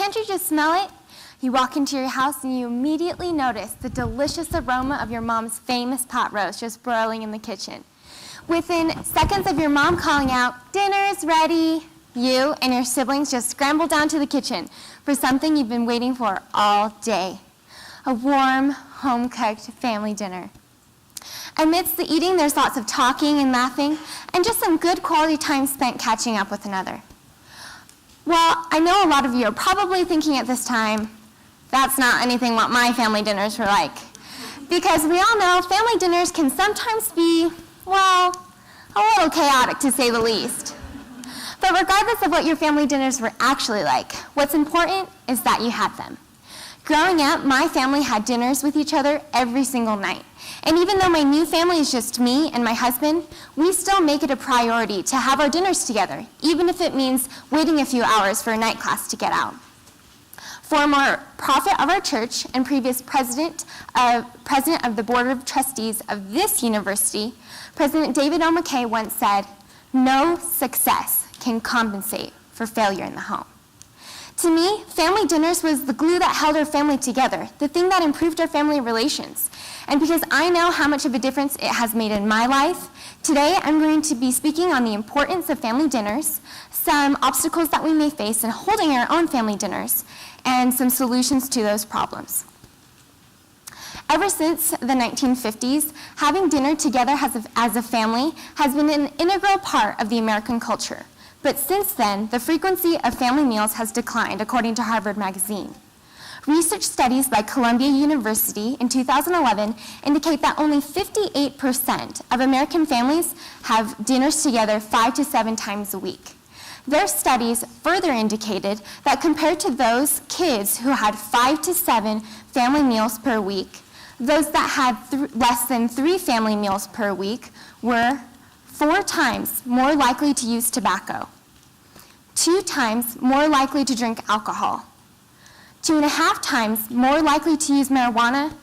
Can't you just smell it? You walk into your house and you immediately notice the delicious aroma of your mom's famous pot roast just broiling in the kitchen. Within seconds of your mom calling out, "Dinner's ready," you and your siblings just scramble down to the kitchen for something you've been waiting for all day. A warm, home-cooked family dinner. Amidst the eating, there's lots of talking and laughing, and just some good quality time spent catching up with another. Well, I know a lot of you are probably thinking at this time, that's not anything what my family dinners were like. Because we all know family dinners can sometimes be, well, a little chaotic to say the least. But regardless of what your family dinners were actually like, what's important is that you had them. Growing up, my family had dinners with each other every single night. And even though my new family is just me and my husband, we still make it a priority to have our dinners together, even if it means waiting a few hours for a night class to get out. Former prophet of our church and previous president of the Board of Trustees of this university, President David O. McKay once said, "No success can compensate for failure in the home." To me, family dinners was the glue that held our family together, the thing that improved our family relations. And because I know how much of a difference it has made in my life, today I'm going to be speaking on the importance of family dinners, some obstacles that we may face in holding our own family dinners, and some solutions to those problems. Ever since the 1950s, having dinner together as a family has been an integral part of the American culture. But since then, the frequency of family meals has declined, according to Harvard Magazine. Research studies by Columbia University in 2011 indicate that only 58% of American families have dinners together 5 to 7 times a week. Their studies further indicated that compared to those kids who had 5 to 7 family meals per week, those that had less than 3 family meals per week were 4 times more likely to use tobacco, 2 times more likely to drink alcohol, 2.5 times more likely to use marijuana,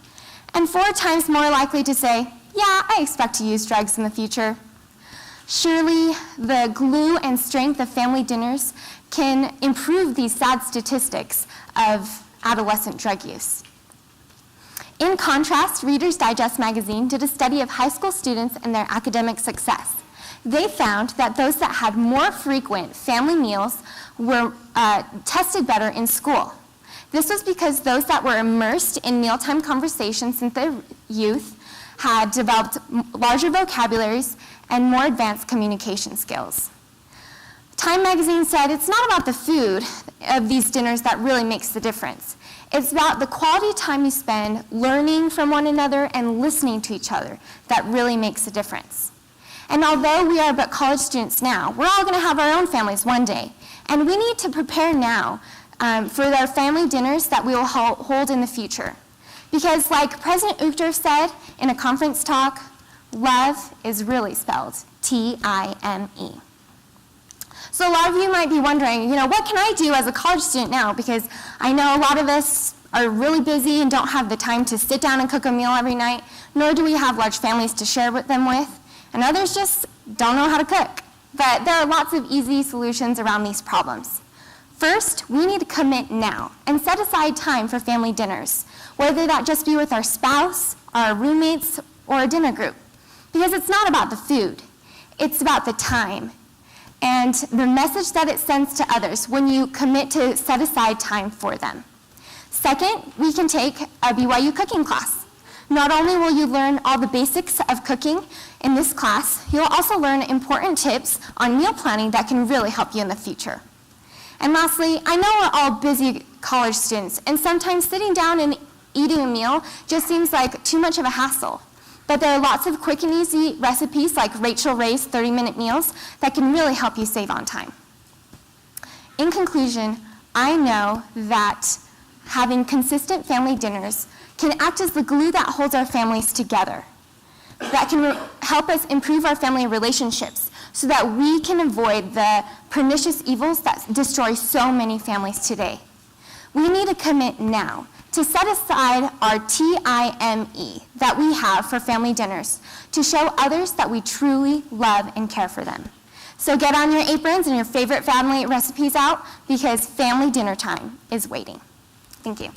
and 4 times more likely to say, "Yeah, I expect to use drugs in the future." Surely, the glue and strength of family dinners can improve these sad statistics of adolescent drug use. In contrast, Reader's Digest magazine did a study of high school students and their academic success. They found that those that had more frequent family meals were tested better in school. This was because those that were immersed in mealtime conversations since their youth had developed larger vocabularies and more advanced communication skills. Time magazine said it's not about the food of these dinners that really makes the difference. It's about the quality time you spend learning from one another and listening to each other that really makes a difference. And although we are but college students now, we're all going to have our own families one day. And we need to prepare now for our family dinners that we will hold in the future. Because like President Uchtdorf said in a conference talk, love is really spelled T-I-M-E. So a lot of you might be wondering, what can I do as a college student now? Because I know a lot of us are really busy and don't have the time to sit down and cook a meal every night, nor do we have large families to share them with, and others just don't know how to cook. But there are lots of easy solutions around these problems. First, we need to commit now and set aside time for family dinners, whether that just be with our spouse, our roommates, or a dinner group. Because it's not about the food, it's about the time and the message that it sends to others when you commit to set aside time for them. Second, we can take a BYU cooking class. Not only will you learn all the basics of cooking in this class, you'll also learn important tips on meal planning that can really help you in the future. And lastly, I know we're all busy college students, and sometimes sitting down and eating a meal just seems like too much of a hassle. But there are lots of quick and easy recipes like Rachel Ray's 30-minute meals that can really help you save on time. In conclusion, I know that having consistent family dinners can act as the glue that holds our families together, that can help us improve our family relationships so that we can avoid the pernicious evils that destroy so many families today. We need to commit now to set aside our time that we have for family dinners to show others that we truly love and care for them. So get on your aprons and your favorite family recipes out because family dinner time is waiting. Thank you.